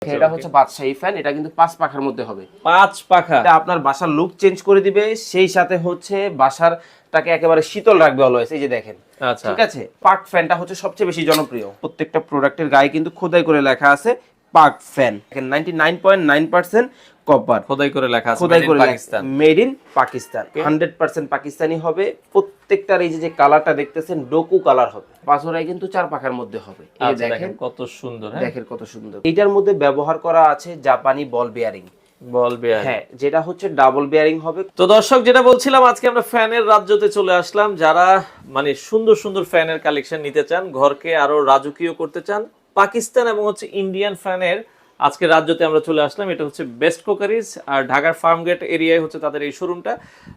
এটা হচ্ছে বাদশাহী ফ্যান, এটা কিন্তু 5 পাখার মধ্যে হবে। 5 পাখা। এটা আপনার বাসার লুক চেঞ্জ করে দিবে, সেই সাথে হচ্ছে বাসারটাকে একেবারে শীতল রাখবে অলওয়েজ। এই যে দেখেন, আচ্ছা ঠিক আছে। পাক ফ্যানটা হচ্ছে সবচেয়ে বেশি জনপ্রিয়। প্রত্যেকটা প্রোডাক্টের গায়ে কিন্তু খোদাই করে লেখা আছে পাক ফ্যান। 99.9% কপার খোদাই করে লেখা আছে খোদাই করে পাকিস্তান, মেড ইন পাকিস্তান। 100% পাকিস্তানি হবে। প্রত্যেকটার এই যে কালারটা দেখতেছেন ডোকু কালার হবে। পাঁচরাই কিন্তু 4 পাখার মধ্যে হবে। এই দেখেন কত সুন্দর। দেখেন কত সুন্দর। এটার মধ্যে ব্যবহার করা আছে জাপানি বল বিয়ারিং। বল বিয়ারিং, হ্যাঁ, যেটা হচ্ছে ডাবল বিয়ারিং হবে। তো দর্শক যেটা বলছিলাম, আজকে আমরা ফ্যানের রাজ্যতে চলে আসলাম। যারা মানে সুন্দর সুন্দর ফ্যানের কালেকশন নিতে চান, ঘরকে আরো রাজকীয় করতে চান, পাকিস্তান এবং হচ্ছে ইন্ডিয়ান ফ্যানের আজকে রাজ্যতে আমরা চলে আসলাম। এটা হচ্ছে বেস্ট ক্রকারিজ, আর ঢাকার ফার্মগেট এরিয়ায় হচ্ছে তাদের এই শোরুমটা।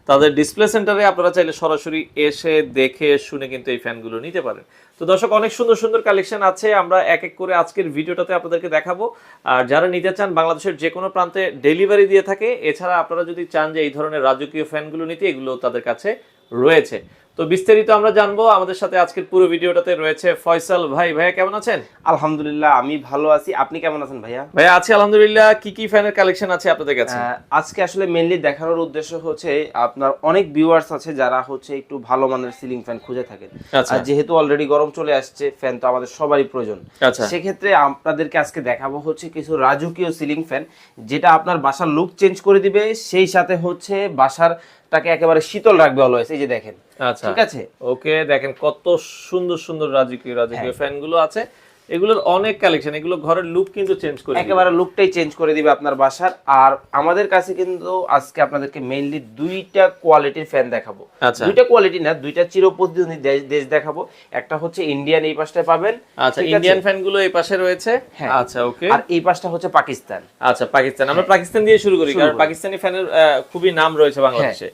তাদের ডিসপ্লে সেন্টারে আপনারা চাইলে সরাসরি এসে দেখে শুনে কিন্তু এই ফ্যানগুলো নিতে পারেন। তো দর্শক, অনেক সুন্দর সুন্দর কালেকশন আছে, আমরা এক এক করে আজকের ভিডিওটাতে আপনাদেরকে দেখাবো। আর যারা নিতে চান, বাংলাদেশের যে কোনো প্রান্তে ডেলিভারি দিয়ে থাকে। এছাড়া আপনারা যদি চান যে এই ধরনের রাজকীয় ফ্যানগুলো নিতে, এগুলো তাদের কাছে রয়েছে। তো বিস্তারিত আমরা জানবো। আমাদের সাথে আজকের পুরো ভিডিওটাতে রয়েছে ফয়সাল ভাই। ভাইয়া কেমন আছেন? আলহামদুলিল্লাহ, আমি ভালো আছি। আপনি কেমন আছেন ভাইয়া? ভাইয়া আছি আলহামদুলিল্লাহ। কি কি ফ্যানের কালেকশন আছে আপনাদের কাছে? আজকে আসলে মেইনলি দেখানোর উদ্দেশ্য হচ্ছে আপনার অনেক ভিউয়ার্স আছে যারা হচ্ছে একটু ভালো মানের সিলিং ফ্যান খুঁজে থাকেন। আর যেহেতু অলরেডি গরম চলে আসছে, ফ্যান তো আমাদের সবারই প্রয়োজন। সেক্ষেত্রে আপনাদেরকে আজকে দেখাবো হচ্ছে কিছু রাজকীয় সিলিং ফ্যান, যেটা আপনার বাসার লুক চেঞ্জ করে দিবে, সেই সাথে হচ্ছে বাসারটাকে একেবারে শীতল রাখবে অলওয়েজ। এই যে দেখেন, ঠিক আছে। ওকে, দেখেন কত সুন্দর সুন্দর রাজকীয় ফ্যানগুলো আছে। এগুলোর অনেক কালেকশন, এগুলো ঘরের লুক কিন্তু চেঞ্জ করে একেবারে লুকটাই চেঞ্জ করে দিবে আপনার বাসার। আর আমাদের কাছে কিন্তু আজকে আপনাদেরকে মেইনলি দুইটা কোয়ালিটির ফ্যান দেখাবো। দুইটা কোয়ালিটি না, দুইটা চিরপ্রতিদ্বন্দ্বী দেশ দেখাবো। একটা হচ্ছে ইন্ডিয়ান, এই পাশটায় পাবেন। আচ্ছা, ইন্ডিয়ান ফ্যানগুলো এই পাশে রয়েছে। আচ্ছা, ওকে। আর এই পাশটা হচ্ছে পাকিস্তান। আচ্ছা, পাকিস্তান। আমরা পাকিস্তান দিয়ে শুরু করি, কারণ পাকিস্তানি ফ্যানের খুবই নাম রয়েছে বাংলাদেশে।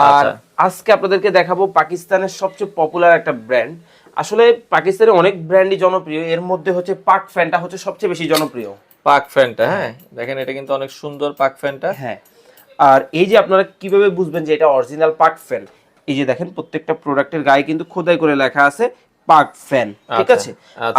আর আজকে আপনাদেরকে দেখাবো পাকিস্তানের সবচেয়ে পপুলার একটা ব্র্যান্ড। আসলে পাকিস্তানে অনেক ব্র্যান্ডই জনপ্রিয়, এর মধ্যে হচ্ছে পাক ফ্যানটা হচ্ছে সবচেয়ে বেশি জনপ্রিয়। পাক ফ্যানটা, হ্যাঁ দেখেন, এটা কিন্তু অনেক সুন্দর পাক ফ্যানটা। হ্যাঁ, আর এই যে আপনারা কিভাবে বুঝবেন যে এটা অরিজিনাল পাক ফ্যান, এই যে দেখেন প্রত্যেকটা প্রোডাক্টের গায়ে কিন্তু খোদাই করে লেখা আছে পাক ফ্যান, ঠিক আছে।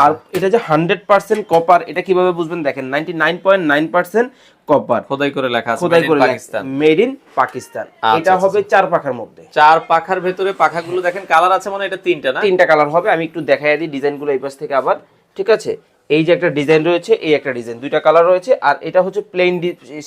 আর এটা যে 100% কপার, এটা কিভাবে বুঝবেন? দেখেন 99.9% কপার খোদাই করে লেখা আছে পাকিস্তান, মেড ইন পাকিস্তান। এটা হবে 4 পাখার মধ্যে। 4 পাখার ভেতরে পাখাগুলো দেখেন কালার আছে, মানে এটা 3টা না? 3টা কালার হবে। আমি একটু দেখাই দিই ডিজাইনগুলো এই পাশ থেকে আবার, ঠিক আছে। এই যে একটা ডিজাইন রয়েছে, এই একটা ডিজাইন, দুইটা কালার রয়েছে। আর এটা হচ্ছে প্লেন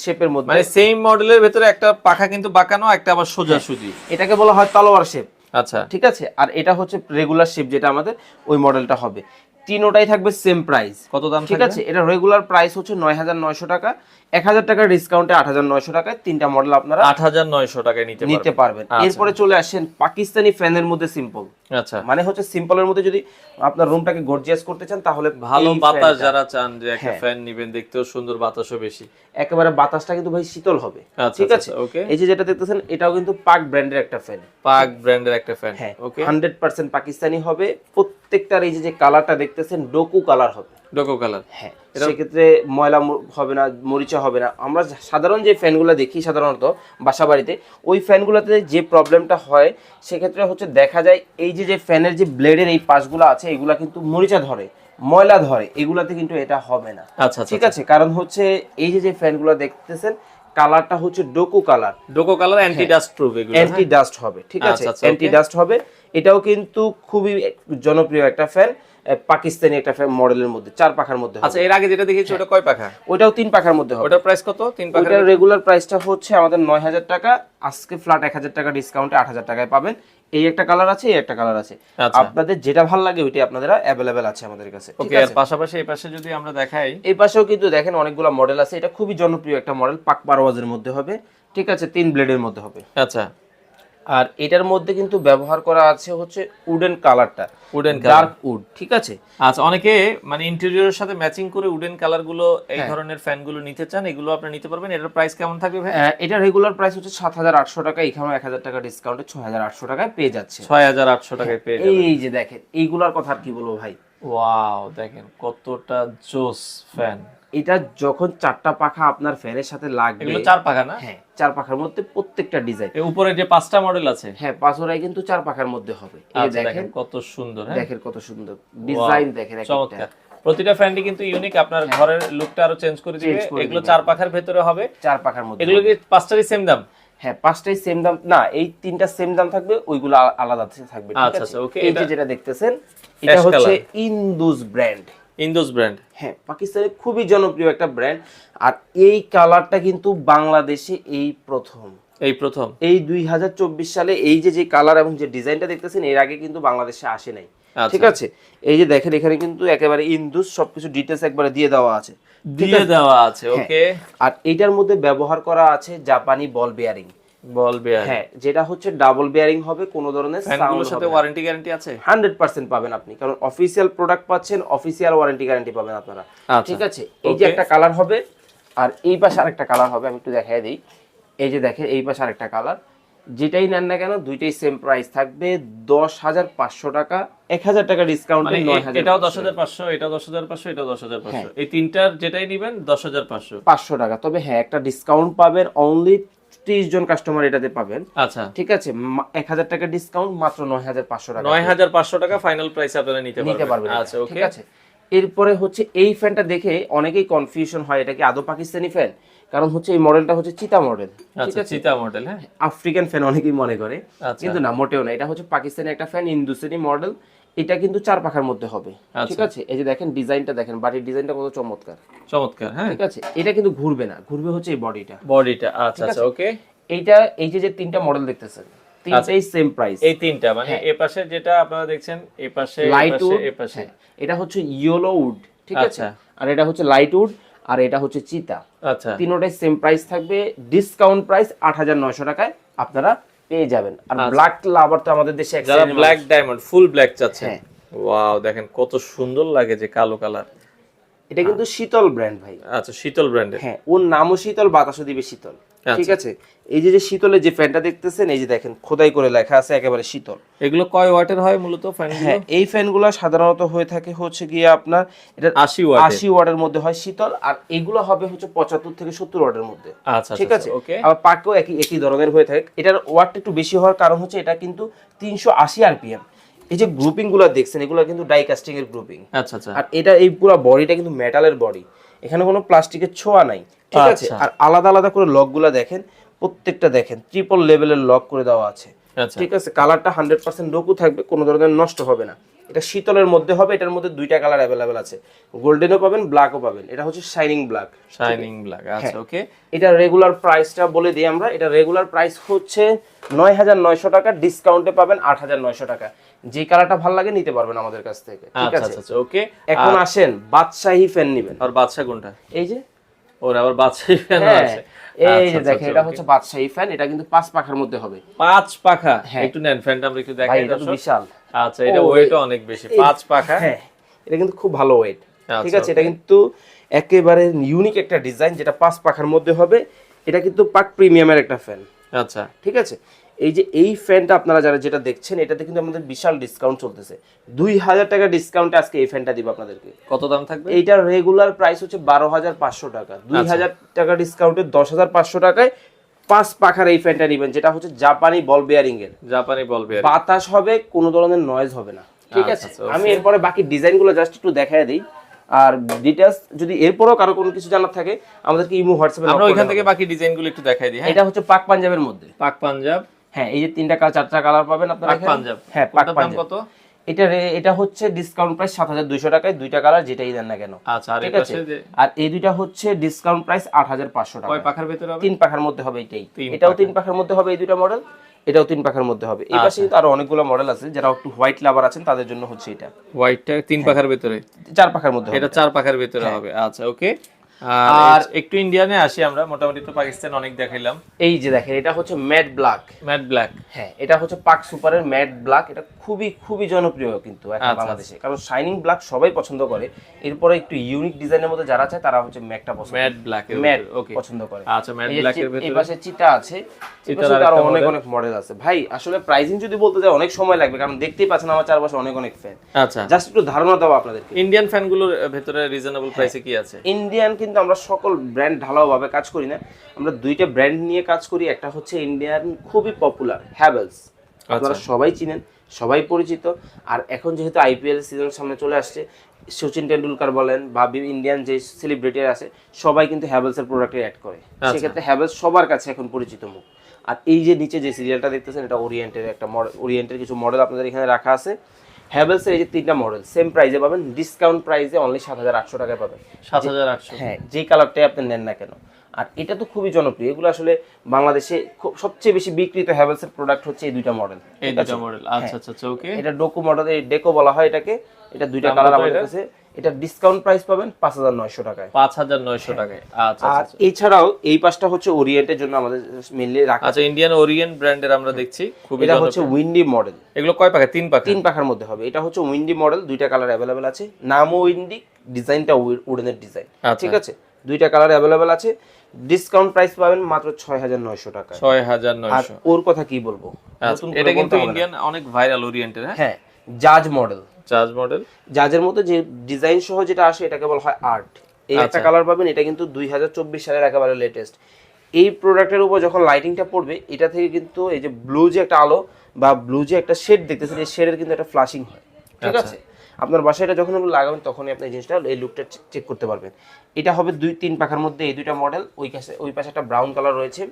শেপের মধ্যে, মানে সেম মডেলের ভেতরে একটা পাখা কিন্তু বাঁকানো, একটা আবার সোজাসুজি। এটাকে বলা হয় তলোয়ার শেপ। আচ্ছা, ঠিক আছে। আর এটা হচ্ছে রেগুলার শেপ, যেটা আমাদের ওই মডেলটা হবে। তিনোটাই থাকবে সেম প্রাইস। কত দাম? ঠিক আছে, এটা রেগুলার প্রাইস হচ্ছে ৯৯০০ টাকা। ১০০০ টাকার ডিসকাউন্টে ৮৯০০ টাকায় তিনটা মডেল আপনারা ৮৯০০ টাকায় নিতে পারবেন। এরপরে চলে আসেন পাকিস্তানি ফ্যানের মধ্যে সিম্পল। আচ্ছা, মানে হচ্ছে সিম্পলের মধ্যে যদি আপনার রুমটাকে গর্জিয়াস করতে চান, তাহলে ভালো বাতাস যারা চান যে একটা ফ্যান নেবেন, দেখতেও সুন্দর, বাতাসও বেশি, একেবারে বাতাসটা কিন্তু ভাই শীতল হবে। ঠিক আছে, ওকে। এই যে যেটা দেখতেছেন, এটাও কিন্তু পাক ব্র্যান্ডের একটা ফ্যান। পাক ব্র্যান্ডের একটা ফ্যান, ওকে। 100% পাকিস্তানি হবে। প্রত্যেকটার এই যে কালারটা দেখতেছেন ডোকু কালার হবে। ডোকো কালার, হ্যাঁ। সেক্ষেত্রে ময়লা হবে না, মরিচা হবে না। আমরা সাধারণ যে ফ্যানগুলো দেখি সাধারণত বাসা বাড়িতে, ওই ফ্যানগুলোতে যে প্রবলেমটা হয়, সেক্ষেত্রে হচ্ছে দেখা যায় এই যে ফ্যানের যে ব্লেডের এই পাশগুলো আছে, এগুলা কিন্তু মরিচা ধরে, ময়লা ধরে। এগুলাতে কিন্তু এটা হবে না। আচ্ছা, ঠিক আছে। কারণ হচ্ছে এই যে ফ্যানগুলো দেখতেছেন, কালারটা হচ্ছে ডোকো কালার। ডোকো কালার অ্যান্টি ডাস্ট প্রুফ, এগুলো অ্যান্টি ডাস্ট হবে। ঠিক আছে, অ্যান্টি ডাস্ট হবে। এটাও কিন্তু খুবই জনপ্রিয় একটা ফ্যান, পাকিস্তানি একটা ফ্যান মডেলের মধ্যে, 4 পাখার মধ্যে। আচ্ছা, এর আগে যেটা দেখিয়েছি ওটা কয় পাখা? ওটাও 3 পাখার মধ্যে হবে। ওটার প্রাইস কত? 3 পাখার ওটার রেগুলার প্রাইসটা হচ্ছে আমাদের ৯০০০ টাকা। আজকে ফ্ল্যাট ১০০০ টাকা ডিসকাউন্টে ৮০০০ টাকায় পাবেন। এই একটা কালার আছে, এই একটা কালার আছে। আপনাদের যেটা ভালো লাগে ওইটাই আপনাদের अवेलेबल আছে আমাদের কাছে। ওকে। আর পাশাপাশি এই পাশে যদি আমরা দেখাই, এই পাশেও কিন্তু দেখেন অনেকগুলো মডেল আছে। এটা খুবই জনপ্রিয় একটা মডেল, পাক পারওয়াজের মধ্যে হবে। ঠিক আছে, 3 ব্লেডের মধ্যে হবে। আচ্ছা। আর এটার মধ্যে কিন্তু ব্যবহার করা আছে হচ্ছে উডেন কালারটা, উডেন ডার্ক উড। ঠিক আছে। আচ্ছা, অনেকে মানে ইন্টেরিয়রের সাথে ম্যাচিং করে উডেন কালার গুলো, এই ধরনের ফ্যান গুলো নিতে চান, এগুলো আপনি নিতে পারবেন। এটার প্রাইস কেমন থাকবে ভাই? এটা রেগুলার প্রাইস হচ্ছে ৭৮০০ টাকা। এখানেও ১০০০ টাকা ডিসকাউন্টে ৬৮০০ টাকায় পেয়ে যাচ্ছে। ৬৮০০ টাকায় পেয়ে যাবেন। এই যে দেখেন, এইগুলোর কথা আর কি বলবো ভাই। ওয়াও, দেখেন কতটা জোস ফ্যান। এটা যখন 4টা পাখা আপনার ফ্যানের সাথে লাগবে, এগুলো 4 পাখা না? হ্যাঁ, 4 পাখার মধ্যে প্রত্যেকটা ডিজাইন। এই উপরে যে 5টা মডেল আছে, হ্যাঁ, পাঁচরাই কিন্তু 4 পাখার মধ্যে হবে। এই দেখেন কত সুন্দর। দেখেন কত সুন্দর ডিজাইন, দেখেন চমৎকার। প্রতিটা ফ্যানটি কিন্তু ইউনিক, আপনার ঘরের লুকটা আরো চেঞ্জ করে দিবে। এগুলো 4 পাখার ভিতরে হবে, 4 পাখার মধ্যে। এগুলো কি পাঁচটারই সেম দাম? হ্যাঁ, পাঁচটাই সেম দাম না, এই তিনটা সেম দাম থাকবে, ওইগুলো আলাদা থাকবে। ঠিক আছে, ওকে। এই যেটা দেখতেছেন এটা হচ্ছে ইন্দুস ব্র্যান্ড। ইন্দুস ব্র্যান্ড, হ্যাঁ, পাকিস্তানের খুবই জনপ্রিয় একটা ব্র্যান্ড। আর এই কালারটা কিন্তু বাংলাদেশে এই প্রথম এই 2024 সালে এই যে কালার এবং যে ডিজাইনটা দেখতেছেন, এর আগে কিন্তু বাংলাদেশে আসে নাই। ঠিক আছে, এই যে দেখেন এখানে কিন্তু একেবারে ইন্দুস সবকিছু ডিটেইলস একবারে দিয়ে দেওয়া আছে। ওকে। আর এইটার মধ্যে ব্যবহার করা আছে জাপানি বল বেয়ারিং। হ্যাঁ, যেটা হচ্ছে ডাবল বেয়ারিং হবে, কোনো ধরনের ফ্যানগুলোর সাথে ওয়ারেন্টি গ্যারান্টি আছে 100% পাবেন আপনি, কারণ অফিশিয়াল প্রোডাক্ট পাচ্ছেন, অফিশিয়াল ওয়ারেন্টি গ্যারান্টি পাবেন আপনারা। ঠিক আছে, এই যে একটা কালার হবে, আর এই পাশে আরেকটা কালার হবে, আমি একটু দেখাই দিই। এই যে দেখেন এই পাশে আরেকটা কালার, যেটাই নেন না কেন দুইটাই সেম প্রাইস থাকবে 10,500 টাকা, 1,000 টাকা ডিসকাউন্টে 9,000। এটাও 10,500, এটাও 10,500, এটাও 10,500, এই তিনটার যেটাই নেবেন 10,500 টাকা। তবে হ্যাঁ, একটা ডিসকাউন্ট পাবেন, অনলি 30 জন কাস্টমার এটাতে পাবেন। আচ্ছা, ঠিক আছে, 1,000 টাকা ডিসকাউন্ট, মাত্র 9,500 টাকা। 9,500 টাকা ফাইনাল প্রাইস আপনারা নিতে পারবেন। আচ্ছা, ওকে। ঠিক আছে, এরপরে হচ্ছে এই ফ্যানটা দেখে অনেকেই কনফিউশন হয়, এটা কি আদৌ পাকিস্তানি ফ্যান? কারণ হচ্ছে এই মডেলটা হচ্ছে চিতা মডেল। আচ্ছা, চিতা মডেল, হ্যাঁ, আফ্রিকান ফ্যান অনেকেই মনে করে, কিন্তু না, মোটেও না। এটা হচ্ছে পাকিস্তানি একটা ফ্যান, ইন্দুসেনি মডেল। এটা কিন্তু 4 পাখার মধ্যে হবে। ঠিক আছে, এই যে দেখেন ডিজাইনটা, দেখেন বাটির ডিজাইনটা কত চমৎকার। হ্যাঁ, ঠিক আছে, এটা কিন্তু ঘুরবে না, ঘুরবে হচ্ছে এই বডিটা। আচ্ছা, ওকে। এইটা এই যে তিনটা মডেল দেখতেছেন, তিনটাই সেম প্রাইস। এই তিনটা মানে এই পাশে যেটা আপনারা দেখছেন, এই পাশে, লাইট উড, এই পাশে এটা হচ্ছে ইয়েলো উড। ঠিক আছে, আর এটা হচ্ছে লাইট উড, আর এটা হচ্ছে চিতা। আচ্ছা, তিনটাই সেম প্রাইস থাকবে, ডিসকাউন্ট প্রাইস 8,900 টাকায় আপনারা পেয়ে যাবেন। আর ব্ল্যাক লাভার তো আমাদের দেশে যারা ব্ল্যাক ডায়মন্ড ফুল ব্ল্যাক চাচ্ছেন, ওয়াও, দেখেন কত সুন্দর লাগে যে কালো কালার। এটা কিন্তু শীতল ব্র্যান্ড ভাই। আচ্ছা, শীতল ব্র্যান্ডের। হ্যাঁ, ওর নামও শীতল, বাতাসও দিবে শীতল। ঠিক আছে, এই যে শীতলের যে ফ্যানটা দেখতেছেন, এই যে দেখেন খোদাই করে লেখা আছে একেবারে শীতল। এগুলো কয় ওয়াটের হয় মূলত ফ্যানগুলো? হ্যাঁ, এই ফ্যানগুলো সাধারণত হয়ে থাকে হচ্ছে গিয়ে আপনার এটা 80 ওয়াটের মধ্যে হয় শীতল, আর এগুলো হবে হচ্ছে 75 থেকে 70 ওয়াটের মধ্যে। আচ্ছা, ঠিক আছে, আবার পাকেও একই ধরনের হয়ে থাকে। এটার ওয়াটটা একটু বেশি হওয়ার কারণ হচ্ছে এটা কিন্তু 380 আরপিএম। এই যে গ্রুপিং গুলো দেখছেন, এগুলো কিন্তু ডাই কাস্টিং এর গ্রুপিং। আচ্ছা, আর এটা এই পুরো বডিটা কিন্তু মেটালের বডি, এখানে কোনো প্লাস্টিকের ছোঁয়া নাই। ঠিক আছে, আর আলাদা আলাদা করে লকগুলো দেখেন, প্রত্যেকটা দেখেন ট্রিপল লেভেলের লক করে দেওয়া আছে। ঠিক আছে, কালারটা 100% ডোকু থাকবে, কোনো ধরনের নষ্ট হবে না। এটা শীতলের মধ্যে হবে, এটার মধ্যে দুইটা কালার अवेलेबल আছে, গোল্ডেনও পাবেন, ব্ল্যাকও পাবেন। এটা হচ্ছে শাইনিং ব্ল্যাক। আচ্ছা, ওকে। এটা রেগুলার প্রাইসটা বলে দিই আমরা, এটা রেগুলার প্রাইস হচ্ছে 9,900 টাকা, ডিসকাউন্টে পাবেন 8,900 টাকা। যে কালারটা ভালো লাগে নিতে পারবেন আমাদের কাছ থেকে। ঠিক আছে, ওকে। এখন আসেন বাদশাহী ফ্যান নেবেন। আর বাদশা কোনটা? এই যে ওর আবার বাদশাহী ফ্যান আছে। এই যে দেখেন, এটা হচ্ছে বাদশাহী ফ্যান, এটা কিন্তু 5 পাখার মধ্যে হবে। 5 পাখা? একটু নেন ফ্যানটা আমরা একটু দেখাই। এটা তো বিশাল। আচ্ছা, এটা ওয়েটও অনেক বেশি, 5 পাখা। হ্যাঁ, এটা কিন্তু খুব ভালো ওয়েট। ঠিক আছে, এটা কিন্তু একেবারে ইউনিক একটা ডিজাইন, যেটা 5 পাখার মধ্যে হবে। এটা কিন্তু পাক প্রিমিয়ামের একটা ফ্যান। আচ্ছা, ঠিক আছে, এই যে এই ফ্যানটা আপনারা যারা যেটা দেখছেন, এটাতে কিন্তু আমাদের বিশাল ডিসকাউন্ট চলতেছে। 2,000 টাকা ডিসকাউন্টে আজকে এই ফ্যানটা দিব আপনাদেরকে। কত দাম থাকবে? এইটার রেগুলার প্রাইস হচ্ছে 12,500 টাকা, 2,000 টাকা ডিসকাউন্টে 10,500 টাকায় 5 পাখার এই ফ্যানটা নেবেন, যেটা হচ্ছে জাপানি বল বেয়ারিং এর। বাতাস হবে, কোনো ধরনের নয়েজ হবে না। ঠিক আছে, আমি এরপরে বাকি ডিজাইনগুলো জাস্ট একটু দেখায় দিই। আর ডিটেইলস যদি এরপরও কারো কোনো কিছু জানার থাকে, আমাদেরকে ইমো হোয়াটসঅ্যাপে আমরা ওইখান থেকে বাকি ডিজাইনগুলো একটু দেখাই দিই। এটা হচ্ছে পাক পাঞ্জাবের মধ্যে। পাক পাঞ্জাব, হ্যাঁ, এই যে 3টা কালার 4টা কালার পাবেন আপনারা। পাক পাঞ্জাব, হ্যাঁ, পাক পাঞ্জাব। কত? এটা হচ্ছে ডিসকাউন্ট প্রাইস 7,200 টাকায়, দুইটা কালার যেটাই দেন না কেন। আচ্ছা, আর আর এই দুইটা হচ্ছে ডিসকাউন্ট প্রাইস 8,500 টাকা। কয় পাখার ভিতরে হবে? 3 পাখার মধ্যে হবে। এটাও 3 পাখার মধ্যে হবে, এই দুইটা মডেল। এটাও 3 পাখার মধ্যে হবে। এই পাশে কিন্তু আরো অনেকগুলো মডেল আছে, যারা একটু হোয়াইট লাভার আছেন তাদের জন্য হচ্ছে এটা। হোয়াইটটা 3 পাখার ভিতরে, 4 পাখার মধ্যে হবে। এটা 4 পাখার ভিতরে হবে। আচ্ছা, ওকে। আর একটু ইন্ডিয়ানে আসি আমরা, মোটামুটি তো পাকিস্তান অনেক দেখাইলাম। এই যে দেখেন, এটা হচ্ছে ম্যাট ব্ল্যাক। হ্যাঁ, এটা হচ্ছে পাক সুপারের ম্যাট ব্ল্যাক। এটা খুবই জনপ্রিয় কিন্তু এখন বাংলাদেশে, কারণ শাইনিং ব্ল্যাক সবাই পছন্দ করে। এরপরে একটু ইউনিক ডিজাইনের মধ্যে যারা চায়, তারা হচ্ছে ম্যাটটা পছন্দ করে, ম্যাট ব্ল্যাক পছন্দ করে। আচ্ছা, ম্যাট ব্ল্যাকের ভিতরে এই পাশে চিতা আছে, চিতার আরো অনেক মডেল আছে। ভাই আসলে প্রাইসিং যদি বলতে যাই অনেক সময় লাগবে, কারণ দেখতেই পাচ্ছেন আমার চারপাশে অনেক ফ্যান। আচ্ছা, জাস্ট একটু ধারণা দাও আপনাদেরকে। ইন্ডিয়ান ফ্যানগুলোর ভিতরে রিজনেবল প্রাইসে কি আছে? ইন্ডিয়ান কিন্তু আমরা সকল ব্র্যান্ড ঢালাও ভাবে কাজ করি না, আমরা দুইটা ব্র্যান্ড নিয়ে কাজ করি। একটা হচ্ছে ইন্ডিয়ান খুবই পপুলার হ্যাভেলস। আপনারা সবাই চিনেন, সবাই পরিচিত। আর এখন যেহেতু আইপিএল সিজন সামনে চলে আসছে, সচিন টেন্ডুলকার বলেন বা ইন্ডিয়ান যে সেলিব্রিটি আছে সবাই কিন্তু হ্যাভেলসের প্রোডাক্টে অ্যাড করে, সেক্ষেত্রে হ্যাভেলস সবার কাছে এখন পরিচিত মুখ। আর এই যে নিচে যে সিরিয়ালটা দেখতেছেন এটা ওরিয়েন্টের একটা মডেল, ওরিয়েন্টের কিছু মডেল আপনাদের এখানে রাখা আছে। হ্যাভেলসের এই যে 3টা মডেল সেম প্রাইসে পাবেন, ডিসকাউন্ট প্রাইসে অনলি 7,800 টাকায় পাবেন। 7,800, হ্যাঁ, যে কালারটাই আপনি নেন না কেন। আর এটা তো খুবই জনপ্রিয়, এগুলো আসলে বাংলাদেশে সবচেয়ে বেশি বিক্রিত হ্যাভেলসের প্রোডাক্ট হচ্ছে এই 2টা মডেল। এই 2টা মডেল, আচ্ছা আচ্ছা ওকে। এটা ডোকো মডেল, এই ডেকো বলা হয় এটাকে। এটা 2টা কালার আমাদের কাছে। এটা ডিসকাউন্ট প্রাইস পাবেন 5,900 টাকায়। 5,900 টাকায়, আচ্ছা। আর এছাড়াও এই পাশটা হচ্ছে ওরিয়েন্টের জন্য আমাদের মেইনলি রাখা। আচ্ছা, ইন্ডিয়ান ওরিয়েন্ট ব্র্যান্ডের আমরা দেখছি, খুবই এটা হচ্ছে উইন্ডি মডেল। এগুলো কয় পাখা? 3 পাখা। 3 পাখার মধ্যে হবে। এটা হচ্ছে উইন্ডি মডেল, 2টা কালার অ্যাভেলেবেল আছে। নামও উইন্ডি, ডিজাইনটা উডেনের ডিজাইন, ঠিক আছে। 2টা কালার অ্যাভেলেবেল আছে। ডিসকাউন্ট প্রাইস পাবেন মাত্র 6,900 টাকা। 6,900। আর ওর কথা কি বলবো, এটা কিন্তু ইন্ডিয়ান অনেক ভাইরাল ওরিয়েন্টের। হ্যাঁ, জাজ মডেল। জাজ মডেল, জাজের মধ্যে যে ডিজাইন সহ যেটা আসে এটাকে বলা হয় আর্ট। এই একটা কালার পাবেন, এটা কিন্তু 2024 সালের একেবারে লেটেস্ট। এই প্রোডাক্টের উপর যখন লাইটিংটা পড়বে এটা থেকে কিন্তু এই যে ব্লু যে একটা আলো বা ব্লু যে একটা শেড দেখতেছেন, এই শেডের কিন্তু একটা ফ্ল্যাশিং হয়, ঠিক আছে। আপনার বাসায় এটা যখন লাগাবেন তখনই আপনি এই জিনিসটা, এই লুকটা চেক করতে পারবেন। এটা হবে 2-3 পাখার মধ্যে এই 2টা মডেল। ওই পাশে একটা ব্রাউন কালার রয়েছে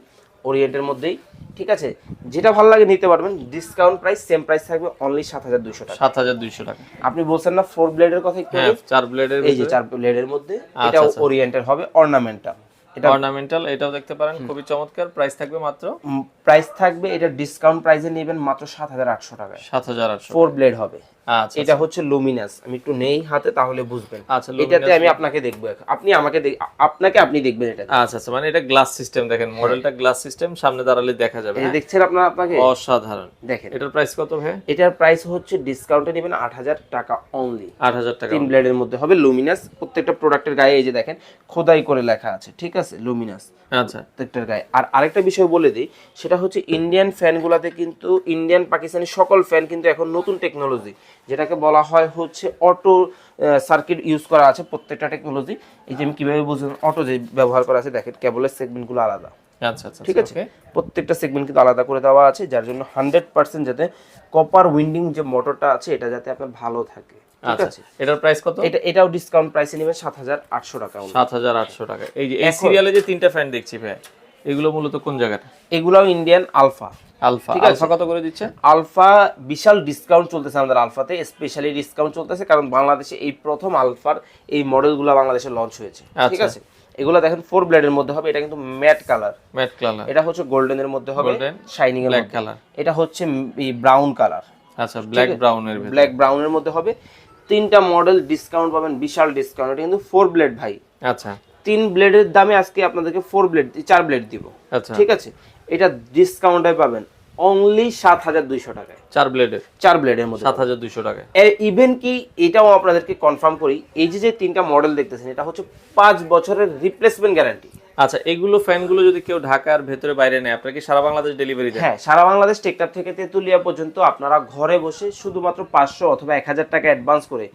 ওরিয়েন্টের মধ্যেই, ঠিক আছে। যেটা ভালো লাগে নিতে পারবেন। ডিসকাউন্ট প্রাইস সেম প্রাইস থাকবে অনলি 7,200 টাকা। 7,200 টাকা। আপনি বলছেন না 4 ব্লেডের কথা, একটু 4 ব্লেডের, এই যে 4 ব্লেডের মধ্যে এটা ওরিয়েন্টের হবে, অর্নামেন্টাল। এটা অর্নামেন্টাল, এটাও দেখতে পারেন, খুবই চমৎকার। প্রাইস থাকবে মাত্র, প্রাইস থাকবে এটা ডিসকাউন্ট প্রাইসে নেবেন মাত্র 7,800 টাকায়। 7,800, 4 ব্লেড হবে। আচ্ছা, এটা হচ্ছে লুমিনাস। আমি একটু নেই হাতে তাহলে বুঝবেন। আচ্ছা, এটাতে আমি আপনাকে দেখবো, আপনি আমাকে আপনি দেখবেন এটা। আচ্ছা আচ্ছা, মানে এটা গ্লাস সিস্টেম, দেখেন মডেলটা গ্লাস সিস্টেম, সামনে দাঁড়ালে দেখা যাবে। এই দেখছেন আপনাকে, অসাধারণ। দেখেন এটার প্রাইস কত ভাই? এটার প্রাইস হচ্ছে ডিসকাউন্টে নেবেন 8,000 টাকা অনলি। 8,000 টাকা। 3 ব্লেডের মধ্যে হবে লুমিনাস। প্রত্যেকটা প্রোডাক্টের গায়ে এই যে দেখেন খোদাই করে লেখা আছে, ঠিক আছে, লুমিনাস। আচ্ছা, প্রত্যেকটার গায়ে। আর আরেকটা বিষয় বলে দিই, সেটা হচ্ছে ইন্ডিয়ান ফ্যানগুলোতে কিন্তু ইন্ডিয়ান পাকিস্তানি সকল ফ্যান কিন্তু এখন নতুন টেকনোলজি, যেটাকে বলা হয় হচ্ছে অটো সার্কিট ইউজ করা আছে প্রত্যেকটা টেকনোলজি। এই যে আমি কিভাবে বুঝলাম, অটো যে ব্যবহার করা আছে, দেখেন কেবলের সেগমেন্টগুলো আলাদা। আচ্ছা আচ্ছা, ঠিক আছে। প্রত্যেকটা সেগমেন্ট কিন্তু আলাদা করে দেওয়া আছে, যার জন্য 100% যাতে কপার উইন্ডিং যে মোটরটা আছে এটা যাতে আপনার ভালো থাকে, ঠিক আছে। এটার প্রাইস কত? এটাও ডিসকাউন্ট প্রাইসে নেবেন 7,800 টাকা। 7,800 টাকা। এই যে এই সিরিয়ালে যে 3টা ফ্যান দেখছি ভাই, এগুলো মূলত কোন জায়গাটা? এগুলাও ইন্ডিয়ান আলফা। আলফা কত করে দিচ্ছে? আলফা বিশাল ডিসকাউন্ট চলতেছে আমাদের আলফাতে, স্পেশালি ডিসকাউন্ট চলতেছে কারণ বাংলাদেশে এই প্রথম আলফার এই মডেলগুলো বাংলাদেশে লঞ্চ হয়েছে, ঠিক আছে। এগুলো দেখেন 4 ব্লেডের মধ্যে হবে। এটা কিন্তু ম্যাট কালার, এটা হচ্ছে গোল্ডেনের মধ্যে হবে, শাইনিং এর মধ্যে কালার। এটা হচ্ছে ব্রাউন কালার, আচ্ছা, ব্ল্যাক ব্রাউনের ভিতরে, ব্ল্যাক ব্রাউনের মধ্যে হবে। 3টা মডেল ডিসকাউন্ট পাবেন, বিশাল ডিসকাউন্ট। এটা কিন্তু 4 ব্লেড ভাই। আচ্ছা, 3 ব্লেডের দামে আজকে আপনাদেরকে 4 ব্লেড দিব, ঠিক আছে। এটা ডিসকাউন্টে পাবেন অনলি 7,200 টাকায়। 4 ব্লেডের মধ্যে 7,200 টাকায়। ইভেন কি এটাও আপনাদেরকে কনফার্ম করি, এই যে 3টা মডেল দেখতেছেন এটা হচ্ছে 5 বছরের রিপ্লেসমেন্ট গ্যারান্টি। আচ্ছা, এগুলো ফ্যানগুলো যদি কেউ ঢাকার ভেতরে বাইরে নেয়, আপনারা কি সারা বাংলাদেশ ডেলিভারি দেন? হ্যাঁ, সারা বাংলাদেশ, টেকটাপ থেকে তেতুলিয়া পর্যন্ত। আপনারা ঘরে বসে শুধুমাত্র 500 অথবা 1,000 টাকা অ্যাডভান্স করে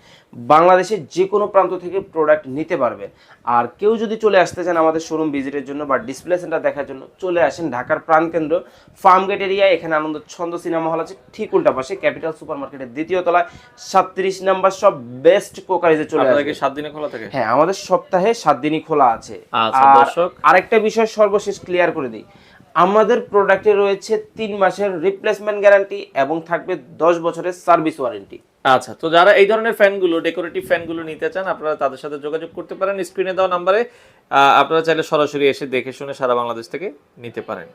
বাংলাদেশের যে কোনো প্রান্ত থেকে প্রোডাক্ট নিতে পারবেন। আর কেউ যদি চলে আসতে চান আমাদের শোরুম ভিজিটের জন্য বা ডিসপ্লে সেন্টার দেখার জন্য, চলে আসেন ঢাকার প্রাণকেন্দ্র ফার্মগেট এরিয়ায়। এখানে আনন্দ ছন্দ সিনেমা হল আছে, ঠিক উল্টা পাশে ক্যাপিটাল সুপার মার্কেটের 2য় তলায় 37 নাম্বার সব বেস্ট ক্রকারিজে চলে আসবেন। আপনাদের কি 7 দিনে খোলা থাকে? হ্যাঁ, আমাদের সপ্তাহে 7 দিনই খোলা আছে। আচ্ছা দর্শক, আরেকটা বিষয় সর্বশেষ ক্লিয়ার করে দিই, আমাদের প্রোডাক্টে রয়েছে 3 মাসের রিপ্লেসমেন্ট গ্যারান্টি এবং থাকবে 10 বছরের সার্ভিস ওয়ারেন্টি। আচ্ছা, তো যারা এই ধরনের ফ্যানগুলো, ডেকোরেটিভ ফ্যানগুলো নিতে চান, আপনারা তাদের সাথে যোগাযোগ করতে পারেন স্ক্রিনে দেওয়া নাম্বারে। আপনারা চাইলে সরাসরি এসে দেখে শুনে সারা বাংলাদেশ থেকে নিতে পারেন।